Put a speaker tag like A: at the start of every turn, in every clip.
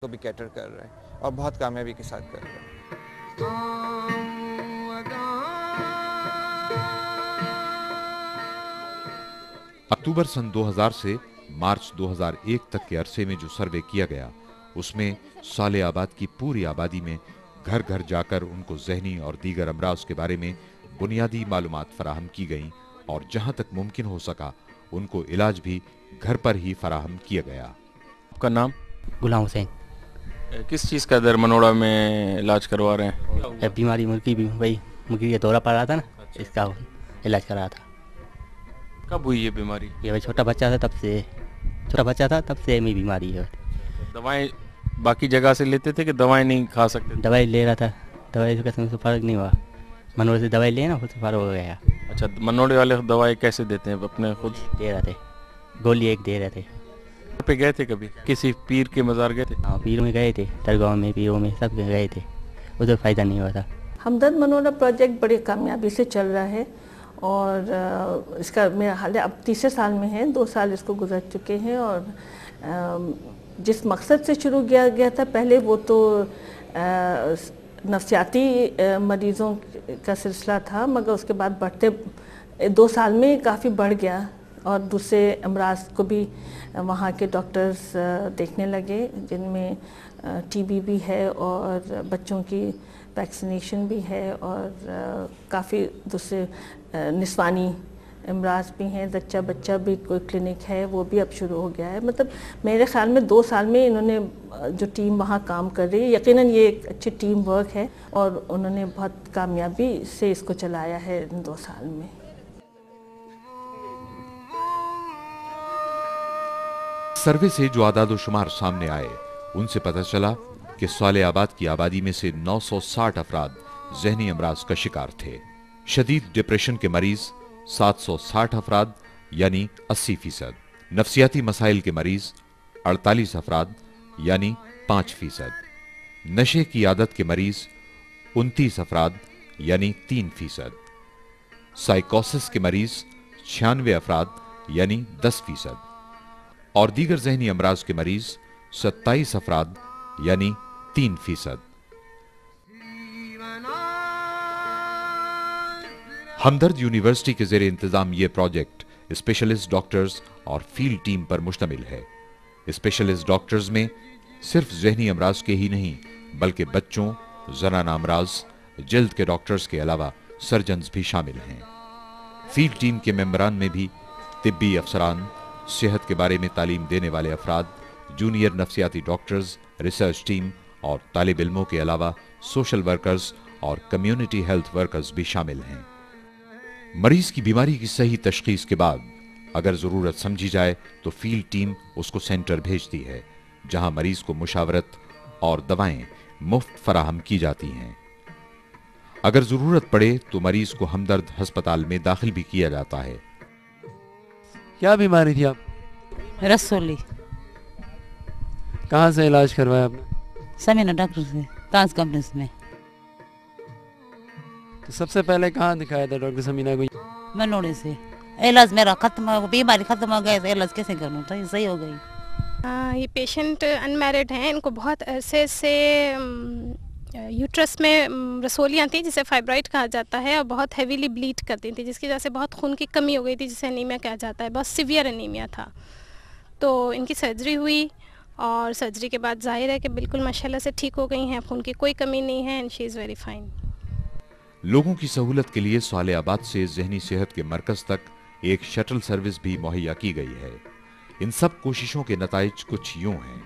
A: کو بھی کیٹر کر رہا ہے اور بہت کامیابی کے ساتھ کر رہا ہے۔
B: اکتوبر سن 2000 سے مارچ 2001 تک کے عرصے میں جو سروے کیا گیا اس میں صالح آباد کی پوری آبادی میں گھر گھر جا کر ان کو ذہنی اور دیگر امراض کے بارے میں بنیادی معلومات فراہم کی گئیں اور جہاں تک ممکن ہو سکا ان کو علاج بھی گھر پر ہی فراہم کیا گیا۔
C: آپ کا نام؟
D: غلام حسین۔
C: کس چیز کا در منوڑا میں علاج کروا رہے ہیں؟
D: بیماری مرغی بھی وہی مرغی کا دورہ پڑ رہا تھا نا، اس کا علاج کرا تھا۔
C: کب ہوئی یہ بیماری؟
D: یہ بھائی چھوٹا بچہ تھا تب سے میں بیماری ہے۔
C: دوائیں باقی جگہ سے لیتے تھے کہ دوائیں نہیں کھا سکتے؟
D: دوائی لے رہا تھا، دوائی سے فرق نہیں ہوا، منوڑے سے دوائی لے نا اس سے فرق ہو گیا۔
C: اچھا، منوڑے والے دوائی کیسے دیتے ہیں؟ اپنے خود
D: دے رہے تھے، گولی ایک دے رہے تھے۔
C: پہ گئے تھے کبھی؟ کسی پیر کے مزار گئے تھے؟
D: ہاں، پیروں میں گئے تھے، درگاہوں میں، پیروں میں سب گئے تھے، ادھر فائدہ نہیں ہوا تھا۔
E: ہمدرد منوڑا پروجیکٹ بڑی کامیابی سے چل رہا ہے اور اس کا میرا حال اب تیسرے سال میں ہے، 2 سال اس کو گزر چکے ہیں، اور جس مقصد سے شروع کیا گیا تھا پہلے وہ تو نفسیاتی مریضوں کا سلسلہ تھا، مگر اس کے بعد بڑھتے 2 سال میں کافی بڑھ گیا اور دوسرے امراض کو بھی وہاں کے ڈاکٹرز دیکھنے لگے، جن میں ٹی بی بھی ہے اور بچوں کی ویکسینیشن بھی ہے اور کافی دوسرے نسوانی امراض بھی ہیں، زچہ بچہ بھی کوئی کلینک ہے وہ بھی اب شروع ہو گیا ہے۔ مطلب میرے خیال میں 2 سال میں انہوں نے جو ٹیم وہاں کام کر رہی ہے، یقیناً یہ ایک اچھی ٹیم ورک ہے اور انہوں نے بہت کامیابی سے اس کو چلایا ہے ان 2 سال میں۔
B: سروے سے جو اعداد و شمار سامنے آئے ان سے پتہ چلا کہ صالح آباد کی آبادی میں سے 960 افراد ذہنی امراض کا شکار تھے۔ شدید ڈپریشن کے مریض 760 افراد یعنی 80%، نفسیاتی مسائل کے مریض 48 افراد یعنی 5%، نشے کی عادت کے مریض 29 افراد یعنی 3%، سائیکوسس کے مریض 96 افراد یعنی 10%، اور دیگر ذہنی امراض کے مریض 27 افراد یعنی 3%۔ ہمدرد یونیورسٹی کے زیر انتظام یہ پروجیکٹ اسپیشلسٹ ڈاکٹرز اور فیلڈ ٹیم پر مشتمل ہے۔ اسپیشلسٹ ڈاکٹرز میں صرف ذہنی امراض کے ہی نہیں بلکہ بچوں، زنانہ امراض، جلد کے ڈاکٹرز کے علاوہ سرجنز بھی شامل ہیں۔ فیلڈ ٹیم کے ممبران میں بھی طبی افسران، صحت کے بارے میں تعلیم دینے والے افراد، جونیئر نفسیاتی ڈاکٹرز، ریسرچ ٹیم اور طالب علموں کے علاوہ سوشل ورکرز اور کمیونٹی ہیلتھ ورکرز بھی شامل ہیں۔ مریض کی بیماری کی صحیح تشخیص کے بعد اگر ضرورت سمجھی جائے تو فیلڈ ٹیم اس کو سینٹر بھیجتی ہے جہاں مریض کو مشاورت اور دوائیں مفت فراہم کی جاتی ہیں۔ اگر ضرورت پڑے تو مریض کو ہمدرد ہسپتال میں داخل بھی کیا جاتا ہے۔
F: کیا بیماری تھی آپ؟
G: رسولی۔
F: کہاں سے علاج کروایا آپ نے؟
G: سمینا ڈاکٹر سے، تاج کمپلیکس میں۔
F: تو سب سے پہلے کہاں دکھایا تھا ڈاکٹر سمینا کو؟
G: منوڑے سے۔ علاج میرا ختم ہو، بیماری ختم ہو گئی تو علاج کیسے کروں، تو صحیح ہو گئی۔
H: یہ پیشنٹ انمیرڈ ہیں، ان کو بہت عرصے سے یوٹرس میں رسولیاں تھیں جسے فائبرائڈ کہا جاتا ہے، اور بہت ہیویلی بلیڈ کرتی تھیں جس کی وجہ سے بہت خون کی کمی ہو گئی تھی جسے انیمیا کہا جاتا ہے، بہت سیویئر انیمیا تھا۔ تو ان کی سرجری ہوئی اور سرجری کے بعد ظاہر ہے کہ بالکل ماشاءاللہ سے ٹھیک ہو گئی ہیں، خون کی کوئی کمی نہیں ہے، and she is very fine.
B: لوگوں کی سہولت کے لیے صالح آباد سے ذہنی صحت کے مرکز تک ایک شٹل سروس بھی مہیا کی گئی ہے۔ ان سب کوششوں کے نتائج کچھ یوں ہیں۔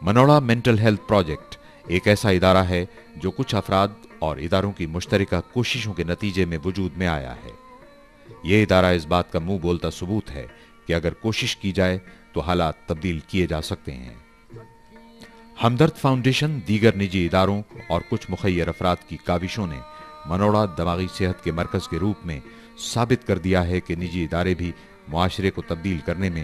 B: منوڑا مینٹل ہیلتھ پروجیکٹ ایک ایسا ادارہ ہے جو کچھ افراد اور اداروں کی مشترکہ کوششوں کے نتیجے میں وجود میں آیا ہے۔ یہ ادارہ اس بات کا منہ بولتا ثبوت ہے کہ اگر کوشش کی جائے تو حالات تبدیل کیے جا سکتے ہیں۔ ہمدرد فاؤنڈیشن، دیگر نجی اداروں اور کچھ مخیر افراد کی کاوشوں نے منوڑا دماغی صحت کے مرکز کے روپ میں ثابت کر دیا ہے کہ نجی ادارے بھی معاشرے کو تبدیل کرنے میں